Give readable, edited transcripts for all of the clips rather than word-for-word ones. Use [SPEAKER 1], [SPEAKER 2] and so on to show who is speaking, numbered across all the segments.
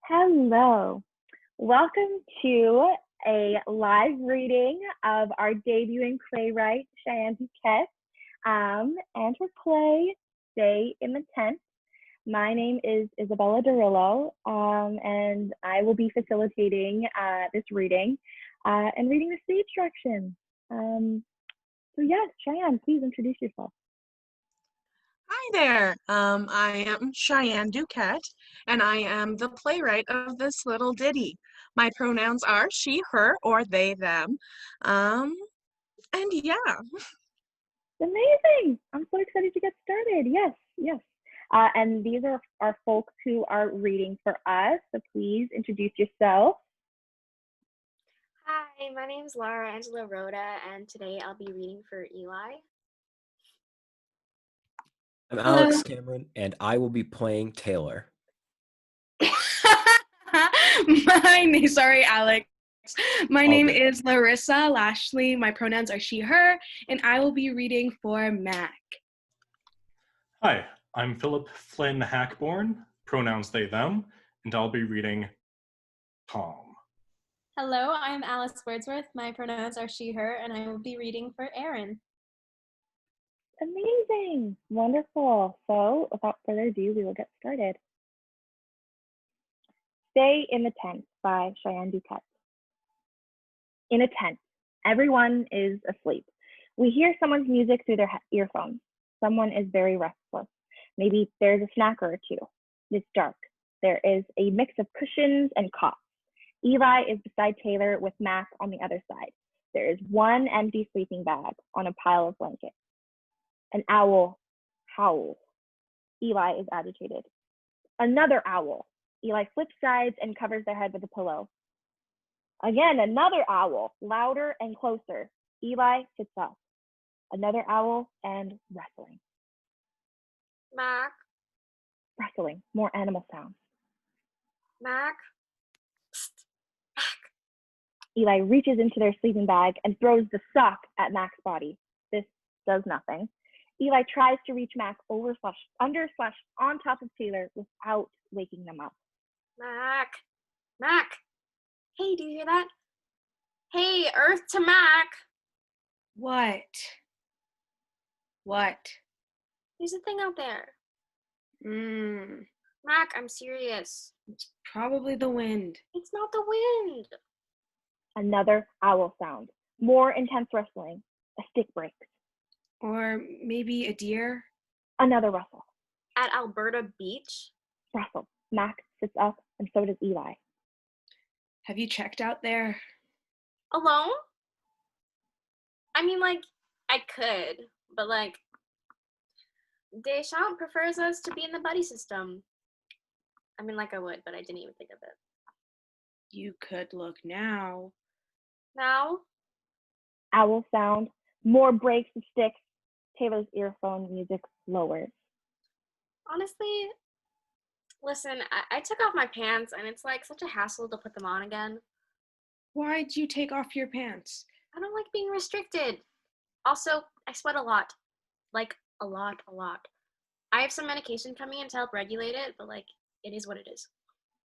[SPEAKER 1] Hello. Welcome to a live reading of our debuting playwright, Shyanne Duquette, and her play, Stay in the Tent. My name is Isabella Dorillo, and I will be facilitating this reading and reading the stage directions. Yes, Shyanne, please introduce yourself.
[SPEAKER 2] Hi there. I am Shyanne Duquette, and I am the playwright of this little ditty. My pronouns are she, her, or they, them. And yeah.
[SPEAKER 1] Amazing. I'm so excited to get started. Yes. And these are our folks who are reading for us. So please introduce yourself.
[SPEAKER 3] Hi, my name is Lara Roda, and today I'll be reading for Eli.
[SPEAKER 4] I'm Alex Cameron, and I will be playing Taylor.
[SPEAKER 5] Sorry, Alex. My name
[SPEAKER 4] good.
[SPEAKER 5] is Larissah Lashley. My pronouns are she, her, and I will be reading for Mac.
[SPEAKER 6] Hi, I'm PhLin Hackborn, pronouns they, them, and I'll be reading Tom.
[SPEAKER 7] Hello, I'm Alice Wordsworth. My pronouns are she, her, and I will be reading for Aaron.
[SPEAKER 1] Amazing. Wonderful. So without further ado, we will get started. Stay in the Tent by Shyanne Duquette. In a tent, everyone is asleep. We hear someone's music through their earphones. Someone is very restless. Maybe there's a snacker or two. It's dark. There is a mix of cushions and cots. Eli is beside Taylor with Mac on the other side. There is one empty sleeping bag on a pile of blankets. An owl howls. Eli is agitated. Another owl. Eli flips sides and covers their head with a pillow. Again, another owl, louder and closer. Eli sits up. Another owl and wrestling.
[SPEAKER 3] Mac.
[SPEAKER 1] Wrestling, more animal sounds.
[SPEAKER 3] Mac. Psst. Mac.
[SPEAKER 1] Eli reaches into their sleeping bag and throws the sock at Mac's body. This does nothing. Eli tries to reach Mac under / on top of Taylor without waking them up.
[SPEAKER 3] Mac. Mac. Hey, do you hear that? Hey, Earth to Mac.
[SPEAKER 5] What?
[SPEAKER 3] There's a thing out there.
[SPEAKER 5] Hmm.
[SPEAKER 3] Mac, I'm serious.
[SPEAKER 5] It's probably the wind.
[SPEAKER 3] It's not the wind.
[SPEAKER 1] Another owl sound. More intense wrestling. A stick breaks.
[SPEAKER 5] Or maybe a deer?
[SPEAKER 1] Another rustle.
[SPEAKER 3] At Alberta Beach?
[SPEAKER 1] Rustle. Mac sits up, and so does Eli.
[SPEAKER 5] Have you checked out there?
[SPEAKER 3] Alone? I mean, I could, but Deschamps prefers us to be in the buddy system. I mean, I would, but I didn't even think of it.
[SPEAKER 5] You could look now.
[SPEAKER 3] Now?
[SPEAKER 1] Owl sound. More breaks of sticks. Taylor's earphone music lowers.
[SPEAKER 3] Honestly, listen, I took off my pants, and it's such a hassle to put them on again.
[SPEAKER 5] Why'd you take off your pants?
[SPEAKER 3] I don't like being restricted. Also, I sweat a lot. A lot. I have some medication coming in to help regulate it, but it is what it is.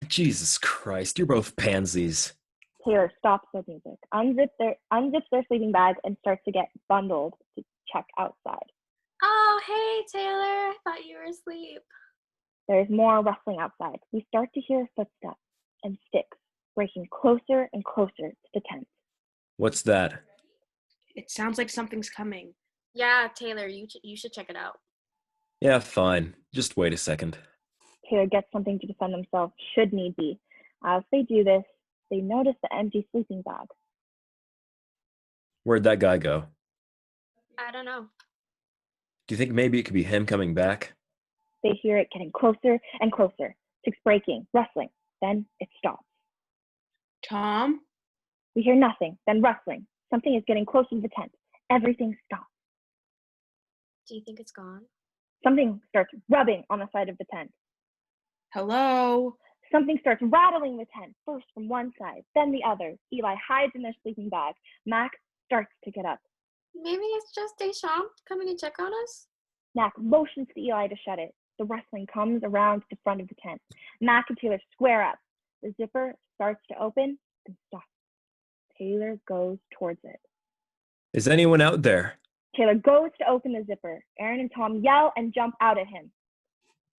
[SPEAKER 4] Jesus Christ, you're both pansies.
[SPEAKER 1] Taylor stops the music, unzips their sleeping bag, and starts to get bundled to check outside.
[SPEAKER 3] Oh, hey, Taylor. I thought you were asleep.
[SPEAKER 1] There's more rustling outside. We start to hear footsteps and sticks breaking closer and closer to the tent.
[SPEAKER 4] What's that?
[SPEAKER 5] It sounds like something's coming.
[SPEAKER 3] Yeah, Taylor, you should check it out.
[SPEAKER 4] Yeah, fine. Just wait a second.
[SPEAKER 1] Taylor gets something to defend themselves, should need be. As they do this, they notice the empty sleeping bag.
[SPEAKER 4] Where'd that guy go?
[SPEAKER 3] I don't know.
[SPEAKER 4] Do you think maybe it could be him coming back?
[SPEAKER 1] They hear it getting closer and closer. Sticks breaking, rustling. Then it stops.
[SPEAKER 5] Tom?
[SPEAKER 1] We hear nothing, then rustling. Something is getting closer to the tent. Everything stops.
[SPEAKER 3] Do you think it's gone?
[SPEAKER 1] Something starts rubbing on the side of the tent.
[SPEAKER 5] Hello?
[SPEAKER 1] Something starts rattling the tent, first from one side, then the other. Eli hides in their sleeping bag. Mac starts to get up.
[SPEAKER 3] Maybe it's just Deschamps coming to check on us?
[SPEAKER 1] Mac motions to Eli to shut it. The rustling comes around to the front of the tent. Mac and Taylor square up. The zipper starts to open and stops. Taylor goes towards it.
[SPEAKER 4] Is anyone out there?
[SPEAKER 1] Taylor goes to open the zipper. Aaron and Tom yell and jump out at him.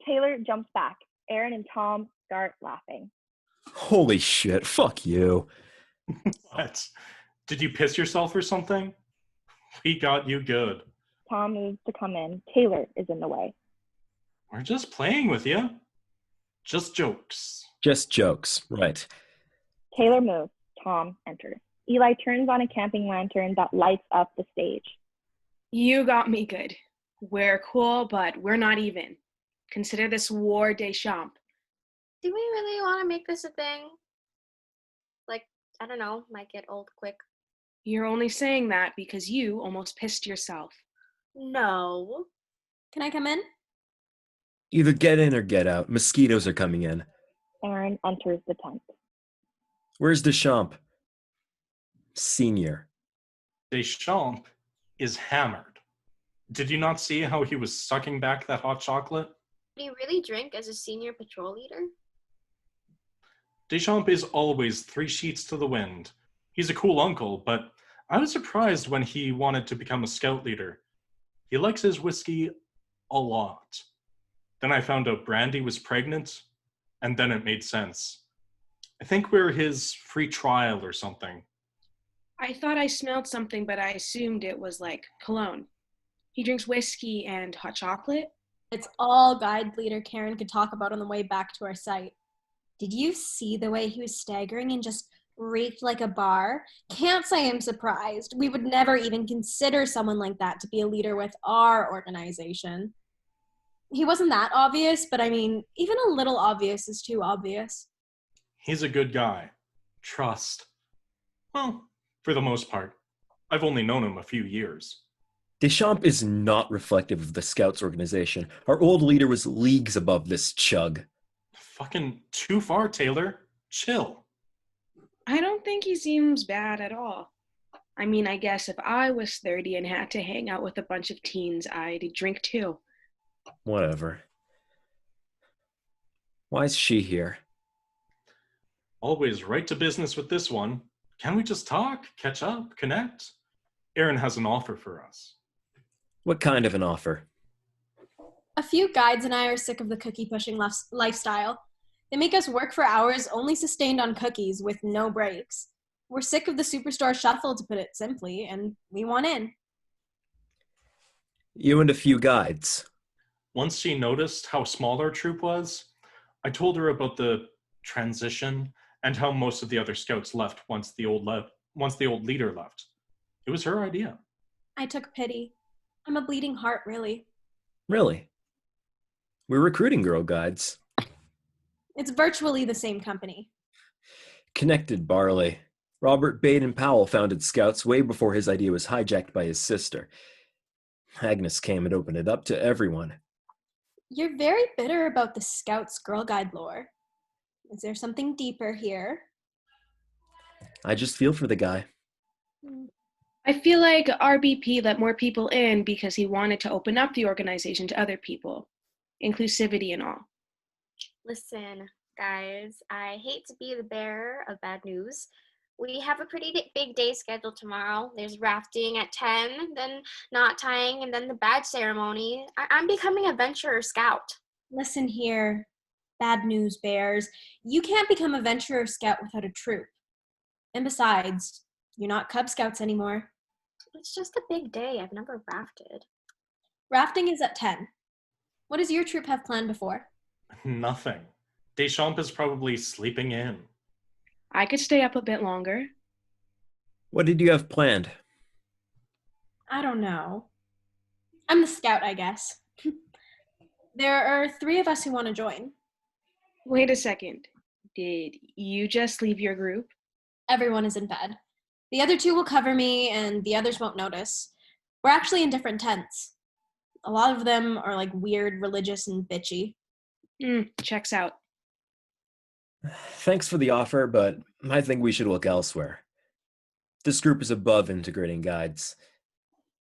[SPEAKER 1] Taylor jumps back. Aaron and Tom start laughing.
[SPEAKER 4] Holy shit, fuck you.
[SPEAKER 6] What? Did you piss yourself or something? We got you good.
[SPEAKER 1] Tom moves to come in. Taylor is in the way.
[SPEAKER 6] We're just playing with you. Just jokes.
[SPEAKER 4] Just jokes, right.
[SPEAKER 1] Taylor moves. Tom enters. Eli turns on a camping lantern that lights up the stage.
[SPEAKER 5] You got me good. We're cool, but we're not even. Consider this war des champs.
[SPEAKER 3] Do we really want to make this a thing? Like, I don't know, might get old quick.
[SPEAKER 5] You're only saying that because you almost pissed yourself.
[SPEAKER 3] No.
[SPEAKER 7] Can I come in?
[SPEAKER 4] Either get in or get out. Mosquitoes are coming in.
[SPEAKER 1] Aaron enters the tent.
[SPEAKER 4] Where's Deschamps? Senior.
[SPEAKER 6] Deschamps is hammered. Did you not see how he was sucking back that hot chocolate?
[SPEAKER 3] Did he really drink as a senior patrol leader?
[SPEAKER 6] Deschamps is always 3 sheets to the wind. He's a cool uncle, but I was surprised when he wanted to become a scout leader. He likes his whiskey a lot. Then I found out Brandy was pregnant, and then it made sense. I think we're his free trial or something.
[SPEAKER 5] I thought I smelled something, but I assumed it was like cologne. He drinks whiskey and hot chocolate.
[SPEAKER 7] It's all guide leader Karen could talk about on the way back to our site. Did you see the way he was staggering and just reeked like a bar? Can't say I'm surprised. We would never even consider someone like that to be a leader with our organization. He wasn't that obvious, but I mean, even a little obvious is too obvious.
[SPEAKER 6] He's a good guy. Trust. Well, for the most part. I've only known him a few years.
[SPEAKER 4] Deschamps is not reflective of the Scouts organization. Our old leader was leagues above this chug.
[SPEAKER 6] Fucking too far, Taylor. Chill.
[SPEAKER 5] I don't think he seems bad at all. I mean, I guess if I was 30 and had to hang out with a bunch of teens, I'd drink too.
[SPEAKER 4] Whatever. Why is she here?
[SPEAKER 6] Always right to business with this one. Can we just talk, catch up, connect? Aaron has an offer for us.
[SPEAKER 4] What kind of an offer?
[SPEAKER 7] A few guides and I are sick of the cookie-pushing lifestyle. They make us work for hours only sustained on cookies with no breaks. We're sick of the superstore shuffle, to put it simply, and we want in.
[SPEAKER 4] You and a few guides.
[SPEAKER 6] Once she noticed how small our troop was, I told her about the transition and how most of the other scouts left once the old leader left. It was her idea.
[SPEAKER 7] I took pity. I'm a bleeding heart, really.
[SPEAKER 4] Really? We're recruiting Girl Guides.
[SPEAKER 7] It's virtually the same company.
[SPEAKER 4] Connected Barley. Robert Baden-Powell founded Scouts way before his idea was hijacked by his sister. Agnes came and opened it up to everyone.
[SPEAKER 7] You're very bitter about the Scouts Girl Guide lore. Is there something deeper here?
[SPEAKER 4] I just feel for the guy.
[SPEAKER 5] I feel like RBP let more people in because he wanted to open up the organization to other people. Inclusivity and all.
[SPEAKER 3] Listen, guys, I hate to be the bearer of bad news. We have a pretty big day scheduled tomorrow. There's rafting at 10, then knot tying, and then the badge ceremony. I'm becoming a venturer scout.
[SPEAKER 7] Listen here, bad news bears. You can't become a venturer scout without a troop. And besides, you're not Cub Scouts anymore.
[SPEAKER 3] It's just a big day. I've never rafted.
[SPEAKER 7] Rafting is at 10. What does your troop have planned before?
[SPEAKER 6] Nothing. Deschamps is probably sleeping in.
[SPEAKER 5] I could stay up a bit longer.
[SPEAKER 4] What did you have planned?
[SPEAKER 7] I don't know. I'm the scout, I guess. There are 3 of us who want to join.
[SPEAKER 5] Wait a second. Did you just leave your group?
[SPEAKER 7] Everyone is in bed. The other 2 will cover me, and the others won't notice. We're actually in different tents. A lot of them are like weird, religious, and bitchy.
[SPEAKER 5] Checks out.
[SPEAKER 4] Thanks for the offer, but I think we should look elsewhere. This group is above integrating guides,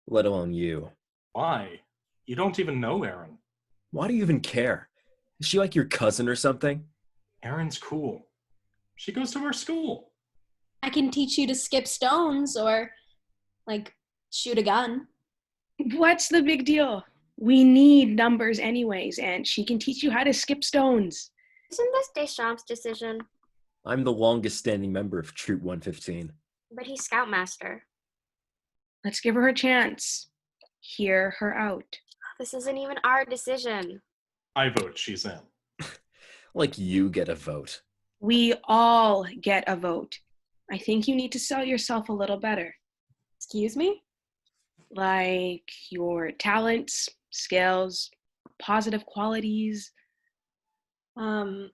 [SPEAKER 4] let alone you.
[SPEAKER 6] Why? You don't even know Aaron.
[SPEAKER 4] Why do you even care? Is she like your cousin or something?
[SPEAKER 6] Aaron's cool. She goes to our school.
[SPEAKER 7] I can teach you to skip stones or, like, shoot a gun.
[SPEAKER 5] What's the big deal? We need numbers anyways, and she can teach you how to skip stones.
[SPEAKER 3] Isn't this Deschamps' decision?
[SPEAKER 4] I'm the longest standing member of Troop 115.
[SPEAKER 3] But he's Scoutmaster.
[SPEAKER 5] Let's give her a chance. Hear her out.
[SPEAKER 3] This isn't even our decision.
[SPEAKER 6] I vote she's in.
[SPEAKER 4] Like you get a vote.
[SPEAKER 5] We all get a vote. I think you need to sell yourself a little better.
[SPEAKER 7] Excuse me?
[SPEAKER 5] Like your talents, skills, positive qualities.
[SPEAKER 7] I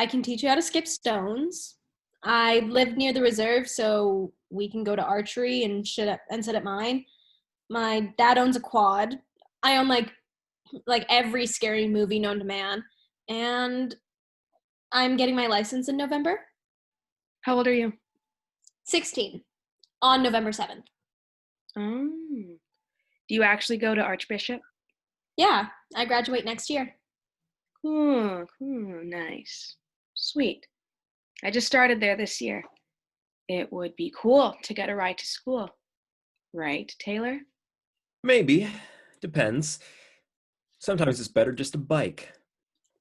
[SPEAKER 7] can teach you how to skip stones. I live near the reserve, so we can go to archery and sit at mine. My dad owns a quad. I own like every scary movie known to man. And I'm getting my license in November.
[SPEAKER 5] How old are you?
[SPEAKER 7] 16 on November 7th.
[SPEAKER 5] Do you actually go to Archbishop?
[SPEAKER 7] Yeah, I graduate next year.
[SPEAKER 5] Cool, nice. Sweet. I just started there this year. It would be cool to get a ride to school. Right, Taylor?
[SPEAKER 4] Maybe. Depends. Sometimes it's better just to bike.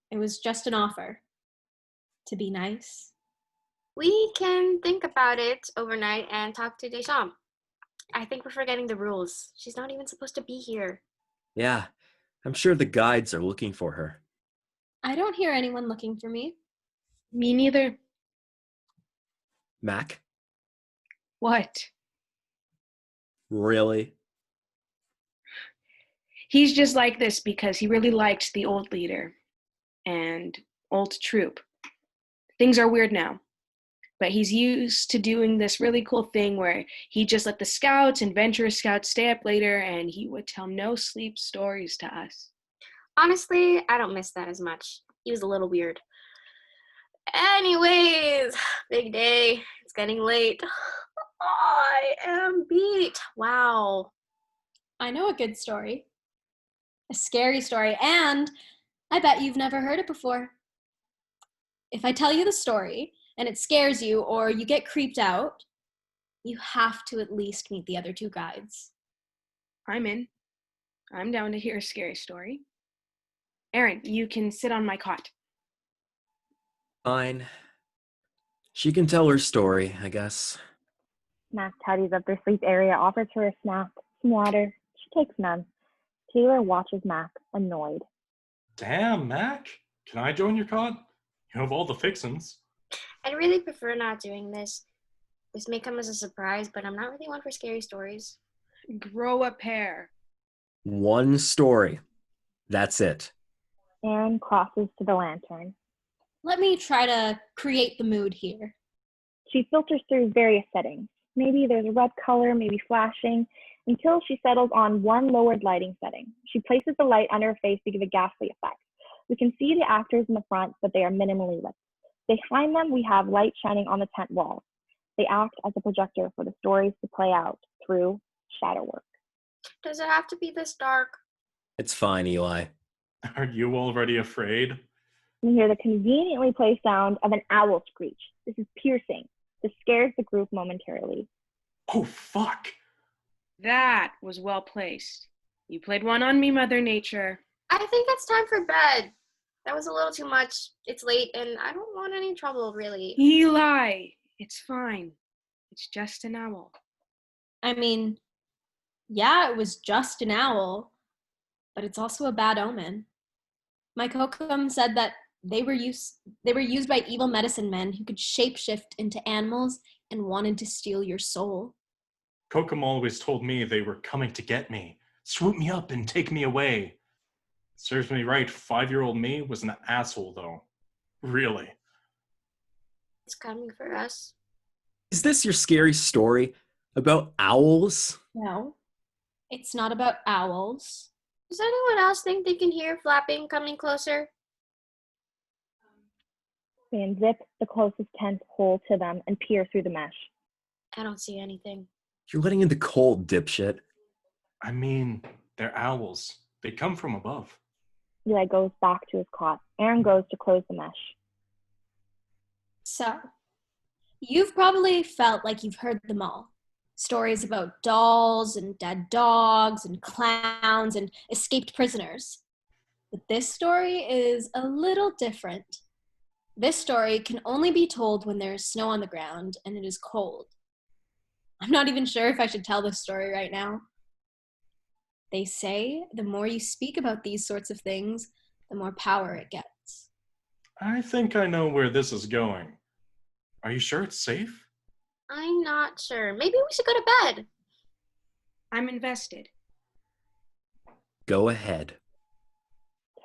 [SPEAKER 7] It was just an offer. To be nice.
[SPEAKER 3] We can think about it overnight and talk to Deschamps. I think we're forgetting the rules. She's not even supposed to be here.
[SPEAKER 4] Yeah, I'm sure the guides are looking for her.
[SPEAKER 7] I don't hear anyone looking for me.
[SPEAKER 5] Me neither.
[SPEAKER 4] Mac?
[SPEAKER 5] What?
[SPEAKER 4] Really?
[SPEAKER 5] He's just like this because he really liked the old leader and old troop. Things are weird now, but he's used to doing this really cool thing where he just let the scouts and venturous scouts stay up later and he would tell no sleep stories to us.
[SPEAKER 3] Honestly, I don't miss that as much. He was a little weird. Anyways, big day. It's getting late. I am beat. Wow.
[SPEAKER 7] I know a good story. A scary story, and I bet you've never heard it before. If I tell you the story, and it scares you, or you get creeped out, you have to at least meet the other two guides.
[SPEAKER 5] I'm in. I'm down to hear a scary story. Erin, you can sit on my cot.
[SPEAKER 4] Fine. She can tell her story, I guess.
[SPEAKER 1] Mac tidies up their sleep area, offers her a snack, some water. She takes none. Taylor watches Mac, annoyed.
[SPEAKER 6] Damn, Mac. Can I join your cot? You have all the fixins.
[SPEAKER 3] I'd really prefer not doing this. This may come as a surprise, but I'm not really one for scary stories.
[SPEAKER 5] Grow a pair.
[SPEAKER 4] One story. That's it.
[SPEAKER 1] Aaron crosses to the lantern.
[SPEAKER 7] Let me try to create the mood here.
[SPEAKER 1] She filters through various settings. Maybe there's a red color, maybe flashing, until she settles on one lowered lighting setting. She places the light on her face to give a ghastly effect. We can see the actors in the front, but they are minimally lit. Behind them, we have light shining on the tent walls. They act as a projector for the stories to play out through shadow work.
[SPEAKER 3] Does it have to be this dark?
[SPEAKER 4] It's fine, Eli.
[SPEAKER 6] Are you already afraid?
[SPEAKER 1] We hear the conveniently placed sound of an owl screech. This is piercing. This scares the group momentarily.
[SPEAKER 6] Oh, fuck.
[SPEAKER 5] That was well placed. You played one on me, Mother Nature.
[SPEAKER 3] I think it's time for bed. That was a little too much. It's late and I don't want any trouble, really.
[SPEAKER 5] Eli, it's fine. It's just an owl.
[SPEAKER 7] I mean, yeah, it was just an owl, but it's also a bad omen. My kokum said that they were used by evil medicine men who could shapeshift into animals and wanted to steal your soul.
[SPEAKER 6] Kokum always told me they were coming to get me, swoop me up and take me away. Serves me right, 5-year-old me was an asshole, though. Really.
[SPEAKER 3] It's coming for us.
[SPEAKER 4] Is this your scary story about owls?
[SPEAKER 7] No, it's not about owls.
[SPEAKER 3] Does anyone else think they can hear flapping coming closer?
[SPEAKER 1] They unzip the closest tent hole to them and peer through the mesh.
[SPEAKER 3] I don't see anything.
[SPEAKER 4] You're letting in the cold, dipshit.
[SPEAKER 6] I mean, they're owls. They come from above.
[SPEAKER 1] Eli goes back to his cot. Aaron goes to close the mesh.
[SPEAKER 7] So, you've probably felt like you've heard them all. Stories about dolls and dead dogs and clowns and escaped prisoners. But this story is a little different. This story can only be told when there is snow on the ground and it is cold. I'm not even sure if I should tell this story right now. They say the more you speak about these sorts of things, the more power it gets.
[SPEAKER 6] I think I know where this is going. Are you sure it's safe?
[SPEAKER 3] I'm not sure. Maybe we should go to bed.
[SPEAKER 5] I'm invested.
[SPEAKER 4] Go ahead.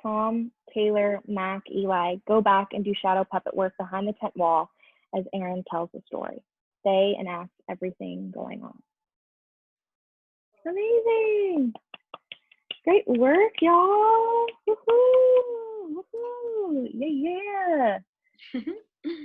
[SPEAKER 1] Tom, Taylor, Mac, Eli go back and do shadow puppet work behind the tent wall as Aaron tells the story. They enact everything going on. Amazing! Great work, y'all! Woohoo! Woohoo! Yeah, yeah!